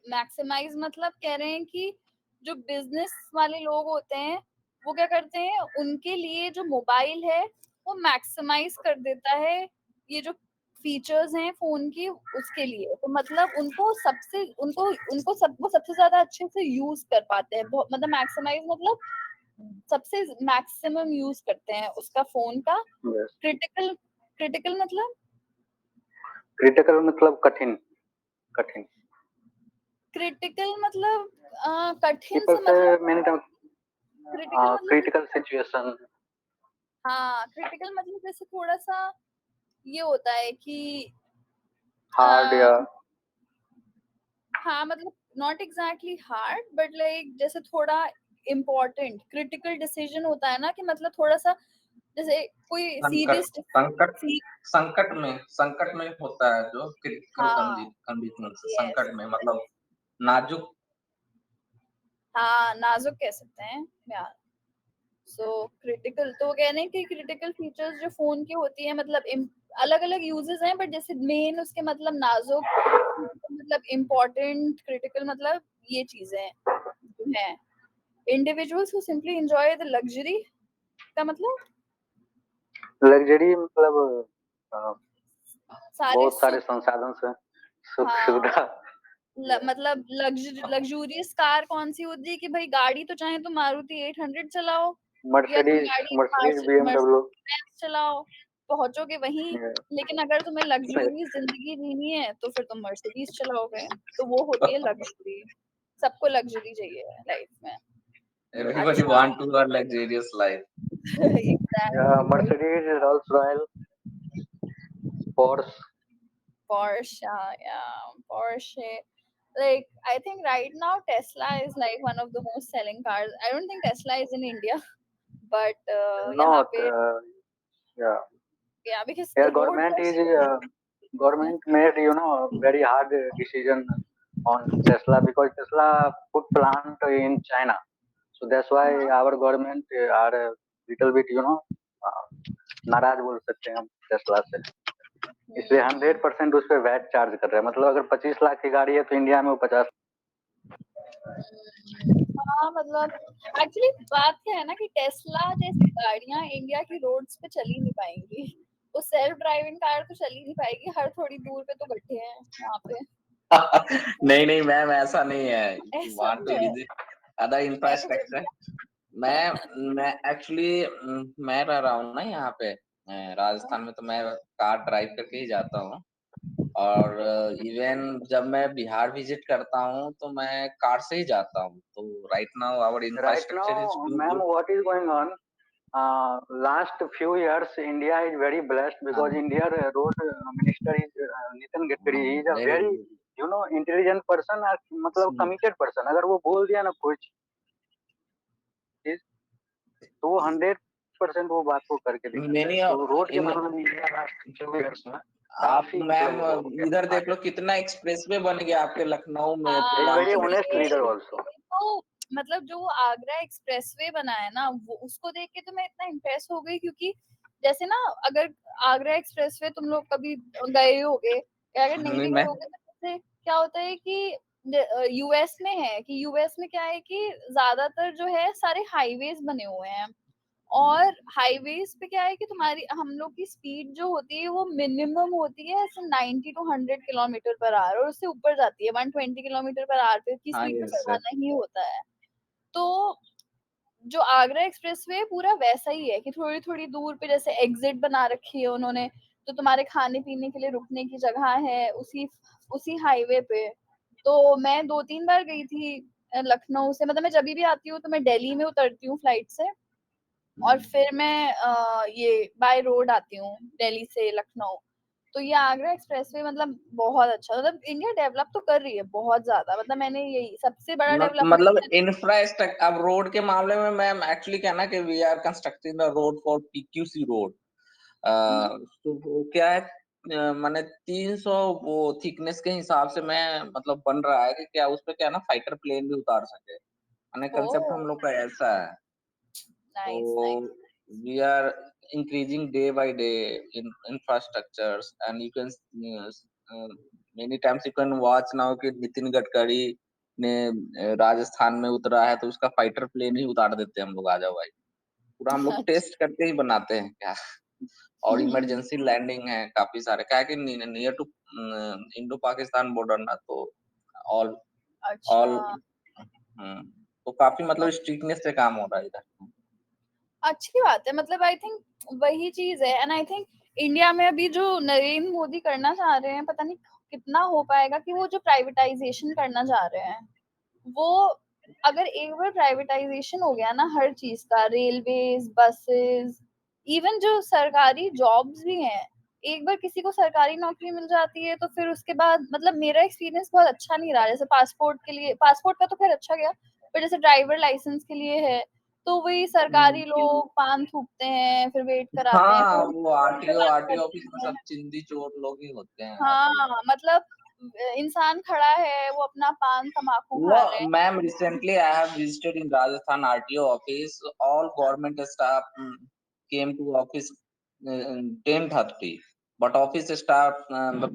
मैक्सिमाइज मतलब कह रहे हैं कि जो बिजनेस वाले लोग होते हैं वो क्या करते हैं, उनके लिए जो मोबाइल है वो मैक्सिमाइज कर देता है ये जो फीचर्स हैं फोन की उसके लिए। तो मतलब वो सबसे ज्यादा अच्छे से यूज कर पाते हैं, मतलब मैक्सिमाइज मतलब सबसे मैक्सिमम यूज करते हैं उसका फोन का। यस। क्रिटिकल क्रिटिकल मतलब क्रिटिकल मतलब कठिन, कठिन। क्रिटिकल मतलब कठिन पीपल से से मतलब मेनी टाइम क्रिटिकल मतलब क्रिटिकल सिचुएशन, हाँ क्रिटिकल मतलब जैसे थोड़ा सा ये होता है कि हार्ड आ, या हाँ मतलब not exactly hard but like जैसे थोड़ा इम्पोर्टेंट क्रिटिकल डिसीजन होता है ना, कि मतलब थोड़ा सा जैसे कोई संकट सीरियस संकट संकट में होता है जो क्रिटिकल हाँ कंडीशन से, यस संकट में मतलब नाजुक। हाँ नाजुक कह सकते हैं यार। सो क्रिटिकल तो वो कह रहे हैं कि क्रिटिकल फीचर्स जो फोन की होती है मतलब अलग अलग यूजेस हैं, बट जैसे मेन उसके मतलब नाजुक मतलब इम्पोर्टेंट, क्रिटिकल मतलब ये चीजें जो है। Individuals who simply enjoy the luxury का मतलब लग्जरी मतलब अ, सारे बहुत सारे सुख। संसाधन से सुख हाँ सुविधा। मतलब लग्जूरियस कार कौन सी होती है कि भाई गाड़ी तो चाहे तुम मारुति 800 चलाओ या तुम मर्सिडीज, गाड़ी मर्सिडीज बीएमडब्ल्यू। मर्सिडीज चलाओ पहुंचोगे वहीं। लेकिन अगर तुम्हें लग्जूरियस जिंदगी जीनी है तो फिर तुम मर्सिडीज चलाओगे, तो वो होती है लग्जरी। सबको लग्जरी चाहिए लाइफ में। एवरीबॉडी अच्छा want to a luxurious life. Exactly Mercedes, Rolls Royal, Porsche. Porsche, yeah, Porsche. Like I think right now Tesla is like one of the most selling cars. I don't think Tesla is in India, but यहाँ not पे या yeah, because या the roads government are is so big. Yeah. government made very hard decision on Tesla because Tesla put plant in China, so that's why हाँ our government are a little bit uh, नाराज बोल सकते हैं हम Tesla से। इसलिए हम्म, 100% उस पर वैट चार्ज कर रहे हैं, मतलब अगर 25 लाख की गाड़ी है तो इंडिया में वो 50। हाँ मतलब एक्चुअली बात क्या है ना कि टेस्ला जैसी गाड़ियां इंडिया की रोड्स पे चल ही नहीं पाएंगी। वो सेल्फ ड्राइविंग कार तो चल ही नहीं पाएगी, हर थोड़ी दूर पे तो गड्ढे हैं यहाँ पे। नहीं नहीं मैम, ऐसा नहीं है। ऐसा वांट टू है विजिट अदर इंफ्रास्ट्रक्चर। मैं एक्चुअली मैं रह रहा हूँ ना यहाँ पे राजस्थान में, तो मैं कार ड्राइव करके ही जाता हूँ। और इवन जब मैं बिहार विजिट करता हूँ तो मैं कार से ही जाता हूँ। तो right now our right infrastructure is now to ma'am good. What is going on, last few years India is very blessed because India road minister is Nitin Gadkari. He is a very very intelligent person और मतलब smooth. committed person। अगर वो बोल दिया ना कोई चीज तो वो 100% वो बात को करके दिखाता है। मेनी तो रोड के इन मामले में इंडिया लास्ट few years में आप काफी मैम मतलब वो हो इधर गया देख आगे। लो कितना एक्सप्रेसवे बन गया आपके लखनऊ में इज हाँ very Purvanchal honest express. Leader also. तो मतलब जो वो आगरा एक्सप्रेसवे बना है ना, वो उसको देख के तो मैं इतना इम्प्रेस हो गई, क्योंकि जैसे ना अगर आगरा एक्सप्रेसवे तुम लोग कभी गए होगे या अगर नहीं भी गए मैं होगे तो जैसे क्या होता है कि यूएस में है कि यूएस में क्या है कि ज्यादातर जो है सारे हाईवेज बने हुए हैं। और हाईवेज पे क्या है कि तुम्हारी हम लोग की स्पीड जो होती है वो मिनिमम होती है ऐसे 90 to 100 km/h, और उससे ऊपर जाती है 120 km/h पे की हाँ स्पीड पे यस सर। चलाना ही होता है। तो जो आगरा एक्सप्रेसवे पूरा वैसा ही है कि थोड़ी थोड़ी दूर पे जैसे एग्जिट बना रखी है उन्होंने, तो तुम्हारे खाने पीने के लिए रुकने की जगह है उसी उसी हाईवे पे। तो मैं 2-3 बार गई थी लखनऊ से, मतलब मैं जब भी आती हूँ तो मैं दिल्ली में उतरती हूँ फ्लाइट से, और फिर मैं ये बाय रोड आती हूँ दिल्ली से लखनऊ। तो ये आगरा एक्सप्रेसवे मतलब बहुत अच्छा, मतलब इंडिया डेवलप तो कर रही है बहुत ज्यादा, मतलब मैंने यही सबसे बड़ा मतलब डेवलपमेंट। इंफ्रास्ट्रक्चर अब रोड के मामले में मैम एक्चुअली क्या है ना कि we are constructing the road for PQC road. तो वो क्या है माने 300 वो थिकनेस के हिसाब से मैं मतलब बन रहा है कि क्या उस पे क्या है ना फाइटर प्लेन भी उतार सके। माने ओ कंसेप्ट हम लोग का ऐसा है। Nice nice. So we are increasing day by day in infrastructures, and you can uh, many times you can watch now कि नितिन गडकरी राजस्थान में उतरा है तो उसका फाइटर प्लेन ही उतार देते हैं हम लोग, आ जाओ भाई। पूरा हम लोग अच्छा। टेस्ट करके ही बनाते हैं क्या। और इमरजेंसी लैंडिंग है काफी सारे, क्या है कि near to Indo Pakistan border ना, तो ऑल अच्छा। ऑल तो काफी मतलब स्ट्रिक्टनेस से काम हो रहा है इधर। अच्छी बात है, मतलब आई थिंक वही चीज है। एंड आई थिंक इंडिया में अभी जो नरेंद्र मोदी करना चाह रहे हैं, पता नहीं कितना हो पाएगा, कि वो जो प्राइवेटाइजेशन करना चाह रहे हैं, वो अगर एक बार प्राइवेटाइजेशन हो गया ना हर चीज का, रेलवेज, बसेस, इवन जो सरकारी जॉब्स भी हैं, एक बार किसी को सरकारी नौकरी मिल जाती है तो फिर उसके बाद, मतलब मेरा एक्सपीरियंस बहुत अच्छा नहीं रहा। जैसे पासपोर्ट के लिए, पासपोर्ट का तो खैर अच्छा गया, पर जैसे ड्राइवर लाइसेंस के लिए है, तो वही हम्म। सरकारी लोग पान थूकते हैं, फिर वेट कराते हैं, फिर हाँ, वो उनको उनसे आरटीओ बात आरटीओ ऑफिस में करते हैं। सब चिंदी चोर लोग ही होते हैं आजकल। हाँ, मतलब इंसान खड़ा है, वो अपना पान तम्बाकू खा रहे वो हैं। Ma'am, recently I have visited in Rajasthan RTO office, all government staff came to office 10:30, but office staff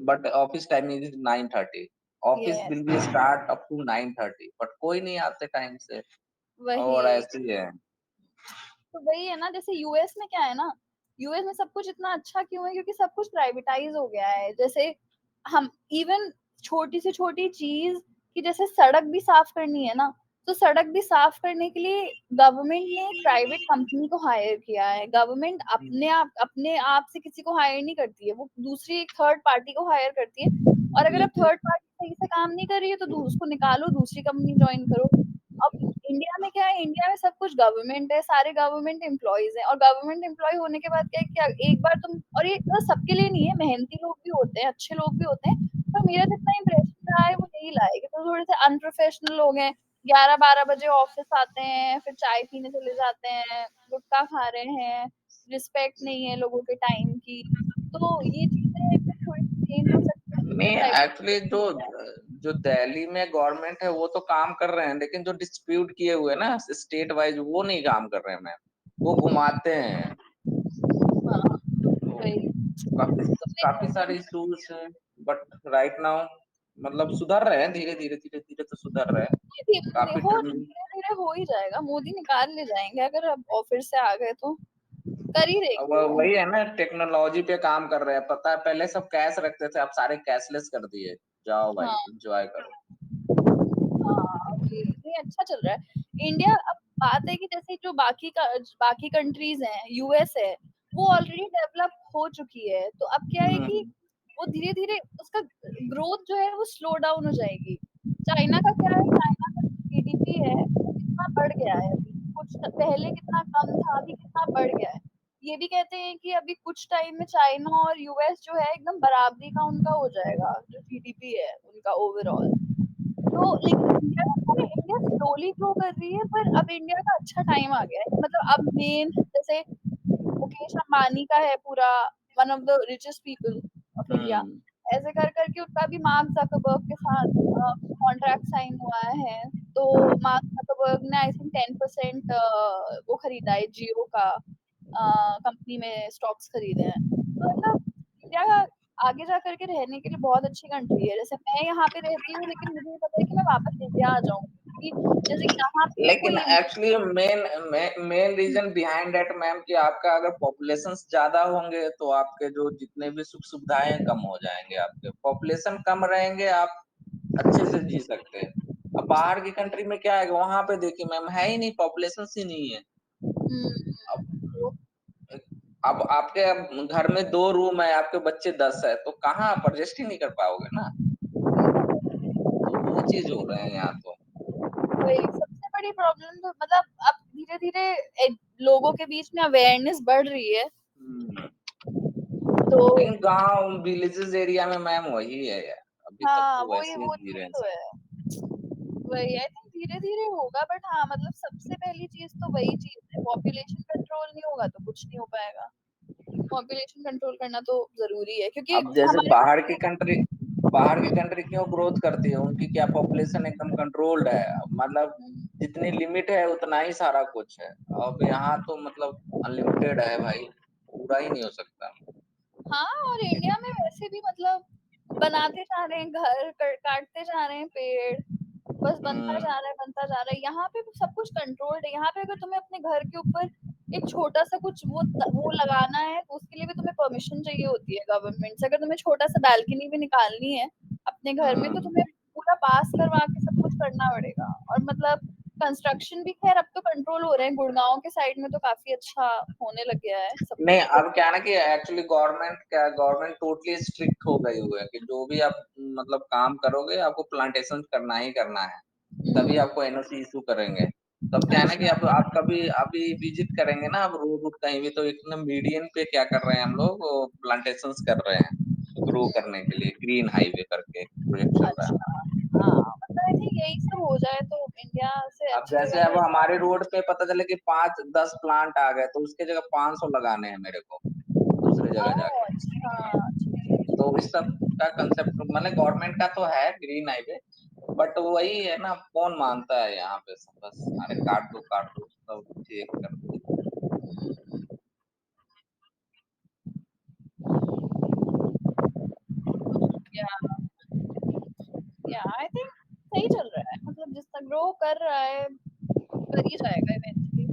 but office timing is 9:30. Office yes, will be start up to 9:30, but कोई नहीं आते टाइम से। और वही। ऐसे ही है। तो वही है ना, जैसे यूएस में क्या है ना, यूएस में सब कुछ इतना अच्छा क्यों है, क्योंकि सब कुछ प्राइवेटाइज हो गया है। जैसे हम इवन छोटी से छोटी चीज, कि जैसे सड़क भी साफ करनी है ना, तो सड़क भी साफ करने के लिए गवर्नमेंट ने एक प्राइवेट कंपनी को हायर किया है। गवर्नमेंट अपने आप से किसी को हायर नहीं करती है, वो दूसरी एक थर्ड पार्टी को हायर करती है। और अगर जी अब जी। थर्ड पार्टी सही से काम नहीं कर रही है तो उसको निकालो, दूसरी कंपनी ज्वाइन करो। अब इंडिया में क्या है, इंडिया में सब कुछ गवर्नमेंट है, सारे गवर्नमेंट एम्प्लॉयज हैं, और गवर्नमेंट एम्प्लॉय होने के बाद क्या है, क्या एक बार तुम, और ये मतलब सबके लिए नहीं है, मेहनती लोग भी होते हैं, अच्छे लोग भी होते हैं, पर मेरा जितना इंप्रेशन रहा है वो यही लाएगा, तो थोड़े से अनप्रोफेशनल लोग हैं। 11-12 बजे ऑफिस आते हैं, फिर चाय पीने चले जाते हैं, गुटखा खा रहे हैं, रिस्पेक्ट नहीं है लोगों के टाइम की। तो ये चीजें थोड़ी चेंज हो सकती है, नहीं, एक्चुअली प्राइवेट। जो जो दिल्ली में गवर्नमेंट है वो तो काम कर रहे हैं, लेकिन जो डिस्प्यूट किए हुए ना स्टेट वाइज, वो नहीं काम कर रहे हैं मैम। वो घुमाते हैं। हाँ, तो वही। काफी तो काफी लेकिन सारे इश्यूज हैं, बट राइट नाउ मतलब सुधर रहे हैं, धीरे धीरे धीरे धीरे तो सुधर रहे हैं। काफी ट्रेंडिंग। धीरे धीरे हो ही जाएगा, मोदी निकाल ले जाएंगे, अगर अब ऑफिस से आ गए तो कर ही अब देंगे वो। वही है ना, टेक्नोलॉजी पे काम कर रहे हैं। पता है पहले सब कैश रखते थे, अब सारे कैशलेस कर दिए। जाओ भाई, हाँ, एंजॉय करो। हाँ, ये अच्छा चल रहा है इंडिया। अब बात है कि जैसे जो बाकी कंट्रीज हैं, यूएस है, वो ऑलरेडी डेवलप हो चुकी है, तो अब क्या है कि हम्म। वो धीरे धीरे उसका ग्रोथ जो है वो स्लो डाउन हो जाएगी। चाइना का क्या है, चाइना का जीडीपी है वो कितना बढ़ गया है अभी, कुछ पहले कितना कम था, अभी कितना बढ़ गया है। ये भी कहते हैं कि अभी कुछ टाइम में चाइना और यूएस जो है एकदम बराबरी का उनका हो जाएगा, जो जीडीपी है उनका ओवरऑल। तो लेकिन इंडिया का क्या है, इंडिया स्लोली ग्रो कर रही है, पर अब इंडिया का अच्छा टाइम आ गया है, मतलब अब मेन जैसे मुकेश अंबानी का है पूरा, one of the richest people of India, hmm. ऐसे कर करके उसका भी मार्क जकरबर्ग के साथ कॉन्ट्रैक्ट साइन हुआ है। तो मार्क जकरबर्ग ने आई थिंक 10% वो खरीदा है, जियो का कंपनी में स्टॉक्स खरीदे हैं। तो मतलब इंडिया का आगे जा करके रहने के लिए बहुत अच्छी कंट्री है। जैसे मैं यहाँ पे रहती हूँ, लेकिन मुझे ये पता है कि मैं वापस इंडिया आ जाऊँ, क्योंकि जैसे यहाँ पे लेकिन कोई actually main reason behind that ma'am, कि आपका अगर पॉपुलेशन ज्यादा होंगे तो आपके जो जितने भी सुख सुविधाएं कम हो जाएंगे। आपके पॉपुलेशन कम रहेंगे, आप अच्छे से जी सकते हैं। अब बाहर की कंट्री में क्या है, वहां पे देखिए मैम, है ही नहीं, पॉपुलेशन ही नहीं है। अब वो अब आपके घर में 2 रूम है, आपके बच्चे 10 है, तो कहाँ आप एडजस्ट ही नहीं कर पाओगे ना। तो वो चीज हो रहे हैं यहाँ तो। वही सबसे बड़ी प्रॉब्लम, तो मतलब अब धीरे धीरे लोगों के बीच में अवेयरनेस बढ़ रही है। हम्म। तो लेकिन गांव विलेजेस एरिया में मैम वही है यार, अभी तक हाँ, तो वही वैसे ही वो जी चीज रहे हैं तो सब। है। वही आई थिंक धीरे धीरे होगा, बट हाँ, मतलब सबसे पहली चीज तो वही चीज है, पॉपुलेशन कंट्रोल नहीं होगा तो कुछ नहीं हो पाएगा। पॉपुलेशन कंट्रोल करना तो जरूरी है, क्योंकि अब जैसे हमारे बाहर की कंट्री क्यों ग्रोथ करती है, उनकी क्या पॉपुलेशन एकदम कंट्रोल्ड है। मतलब जितनी लिमिट है उतना ही सारा कुछ है। अब यहाँ तो मतलब अनलिमिटेड है भाई, पूरा ही नहीं हो सकता। हाँ, और इंडिया में वैसे भी मतलब बनाते जा रहे हैं घर, काटते जा रहे हैं पेड़, बस बनता जा रहा है, बनता जा रहा है। यहाँ पे सब कुछ कंट्रोल्ड है। यहाँ पे अगर तुम्हें अपने घर के ऊपर एक छोटा सा कुछ वो लगाना है तो उसके लिए भी तुम्हें परमिशन चाहिए होती है गवर्नमेंट से। अगर तुम्हें छोटा सा बालकनी भी निकालनी है अपने घर में तो तुम्हें पूरा पास करवा के सब कुछ करना पड़ेगा। और मतलब कंस्ट्रक्शन भी खैर अब तो कंट्रोल हो रहे हैं, गुड़गांव के साइड में तो काफी अच्छा होने लग गया है सब नहीं, कुछ। तो अब क्या है ना कि एक्चुअली गवर्नमेंट टोटली स्ट्रिक्ट हो गई हुई है कि जो भी आप मतलब काम करोगे आपको प्लांटेशन करना ही करना है, तभी आपको एनओसी इशू करेंगे। तब क्या है ना कि अच्छा। अब आप कभी अभी विजिट करेंगे ना, अब रोड वोड कहीं भी तो एकदम मीडियन पे क्या कर रहे हैं हम लोग, प्लांटेशंस कर रहे हैं ग्रो करने के लिए, ग्रीन हाईवे करके प्रोजेक्ट चल रहा है। अच्छा हाँ, मतलब आई थिंक यही सब हो जाए तो इंडिया से अब अच्छा जैसे जगह अब बढ़ हमारे जाए। रोड पे पता चले कि 5-10 प्लांट आ गए तो उसके जगह 500 लगाने हैं मेरे को दूसरे जगह ओह जाके। अच्छा, अच्छा। तो इस सब का कंसेप्ट मतलब गवर्नमेंट का तो है ग्रीन हाईवे, बट वही है ना, कौन मानता है यहाँ पे सब, बस अरे काट दो सब ठीक कर दो। या या आई थिंक सही चल रहा है, मतलब जिस तक ग्रो कर रहा है कर ही जाएगा इवेंचुअली।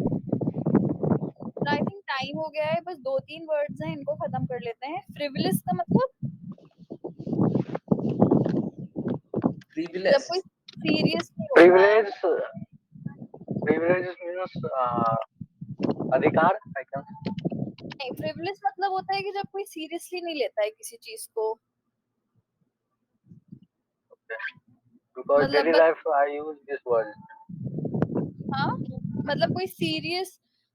आई थिंक टाइम हो गया है, बस 2-3 वर्ड्स हैं इनको खत्म कर लेते हैं। फ्रिवलिस का मतलब जब प्रिविलेज। कोई सीरियस नहीं होता है। Privilege, privilege means अधिकार, I can नहीं, फ्रिवलिस मतलब होता है कि जब कोई सीरियसली नहीं लेता है किसी चीज को। say. Because मतलब daily बस life I use this word. हाँ, मतलब कोई सीरियस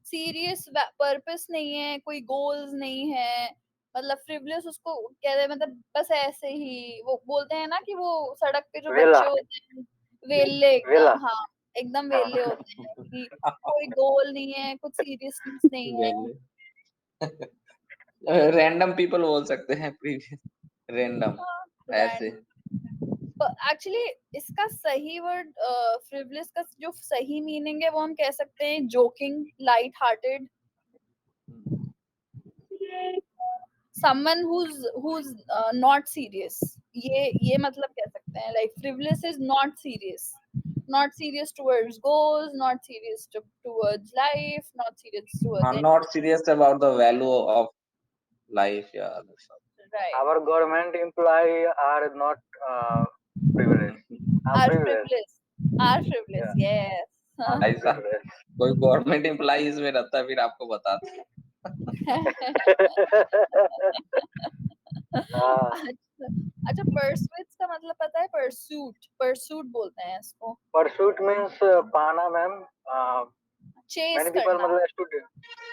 सीरियस पर्पस नहीं है, कोई गोल्स नहीं है। मतलब फ्रिवलियस उसको कहते हैं, मतलब बस ऐसे ही वो बोलते हैं ना कि वो सड़क पे जो Vela, बच्चे होते हैं वेले vela. एकदम, हाँ एकदम हाँ. वेले होते हैं कि कोई गोल नहीं है, कुछ सीरियसनेस नहीं है। रैंडम पीपल बोल सकते हैं प्रीवियस, रैंडम ऐसे। रैंड एक्चुअली इसका सही वर्ड फ्रिवलिस का जो सही मीनिंग है वो हम कह सकते हैं joking, light hearted, someone who's not serious। ये मतलब कह सकते हैं, like frivolous is not serious, not serious towards goals, not serious towards life, not serious towards not anything। Serious about the value of life या other stuff. Right, Our government employee are not privileged. Are are privileged. frivolous, are frivolous, Yeah, yes। are ऐसा privileged. कोई government employees में रहता है फिर आपको बताते हैं। हाँ. अच्छा अच्छा, परसुइट्स का मतलब पता है? परसूट, परसूट बोलते हैं इसको। Pursuit means पाना मैम. चेस Many people करना, मतलब student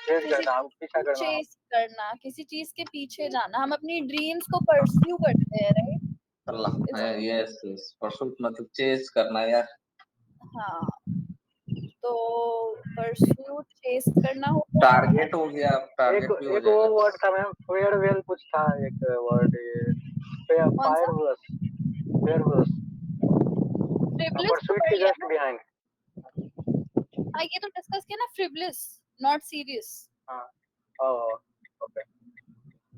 चेज किसी करना, पीछा को करना. चेस करना, किसी चीज के पीछे जाना। हम अपनी ड्रीम्स को परस्यू करते हैं, राइट? अल्लाह, इस यस यस, परसूट मतलब चेज करना यार। हाँ, तो परस्यू चेस करना हो गया। टारगेट हो गया, एक टारगेट भी हो एक वो जाएगा। वर्ड था मैम, फेयरवेल कुछ था एक वर्ड, कौन सा? फायरवर्स, फेयरवर्स. फ्रिवलिस तो परसुइट बढ़ के गया जस्ट ना। बिहाइंड. हाँ, ये तो डिस्कस किया ना, फ्रिवलिस नॉट सीरियस। हाँ. ओह, ओके.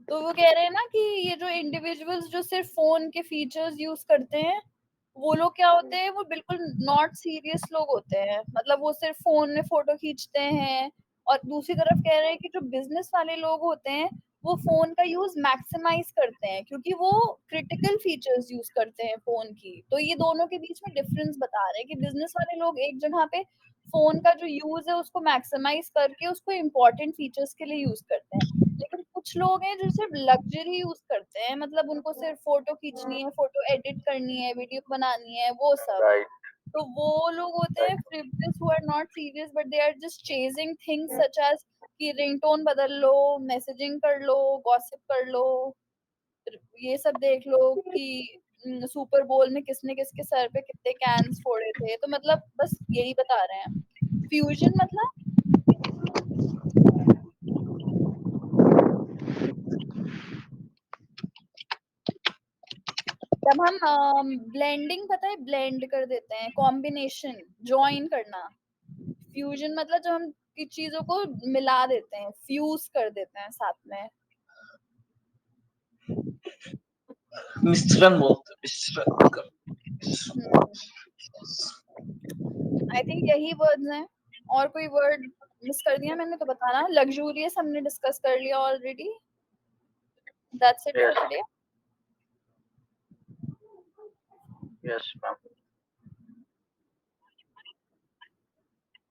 तो वो कह रहे हैं ना कि ये जो इंडिविजुअल्स जो सिर्फ फोन के फीचर्स यूज करते हैं वो लोग क्या होते हैं, वो बिल्कुल नॉट सीरियस लोग होते हैं। मतलब वो सिर्फ फोन में फोटो खींचते हैं। और दूसरी तरफ कह रहे हैं कि जो बिजनेस वाले लोग होते हैं वो फोन का यूज मैक्सिमाइज करते हैं क्योंकि वो क्रिटिकल फीचर्स यूज करते हैं फोन की। तो ये दोनों के बीच में डिफरेंस बता रहे हैं कि बिजनेस वाले लोग एक जगह पे फोन का जो यूज है उसको मैक्सिमाइज करके उसको इम्पोर्टेंट फीचर्स के लिए यूज करते हैं। लेकिन कुछ लोग हैं जो सिर्फ लग्जरी यूज करते हैं, मतलब उनको सिर्फ फोटो खींचनी है, फोटो एडिट करनी है, वीडियो बनानी है, वो सब। राइट, तो वो लोग होते हैं right. frivolous who are not serious but they are just chasing things such as कि रिंगटोन बदल लो, मैसेजिंग कर लो, गॉसिप कर लो, ये सब देख लो कि सुपर बोल में किसने किसके सर पे कितने कैन्स फोड़े थे। तो मतलब बस यही बता रहे हैं। फ्यूजन मतलब जब हम ब्लेंडिंग, पता है ब्लेंड कर देते हैं, कॉम्बिनेशन, ज्वाइन करना। फ्यूजन मतलब जब हम की चीजों को मिला देते हैं, फ्यूज कर देते हैं साथ में। मिश्रण बोलते हैं, मिश्रण। हम्म, यही वर्ड्स हैं, और कोई वर्ड मिस कर दिया मैंने तो बताना. लग्जूरियस हमने डिस्कस कर लिया already. That's it for Yes, today. yes, ma'am.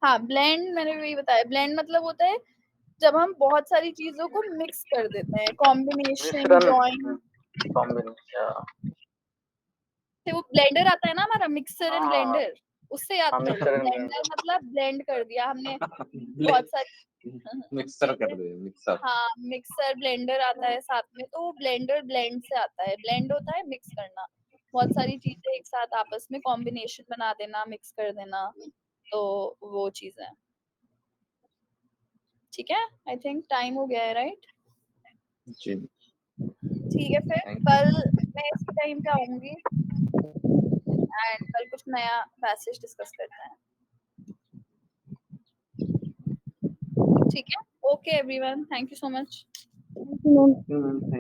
हाँ, ब्लेंड मैंने वही बताया. ब्लेंड मतलब होता है जब हम बहुत सारी चीजों को मिक्स कर देते हैं. Combination, Misran join combination. से वो ब्लेंडर आता है ना हमारा, मिक्सर एंड हाँ, ब्लेंडर, उससे याद कर लो. mixer and blender blender. मतलब ब्लेंड कर दिया हमने बहुत सारी मिक्सर कर चीजें. दे मिक्सर. हाँ, मिक्सर ब्लेंडर आता है साथ में, तो वो ब्लेंडर ब्लेंड से आता है. ब्लेंड होता है मिक्स करना, बहुत सारी चीजें एक साथ आपस में कॉम्बिनेशन बना देना, मिक्स कर देना, तो वो चीज है. ठीक है, आई थिंक टाइम हो गया है, राइट? जी. ठीक है, फिर थैंक कल मैं इसी टाइम पे आऊंगी एंड कल कुछ नया पैसेज डिस्कस करते हैं. ठीक है, okay everyone, thank you so much. Thank you, ma'am. You.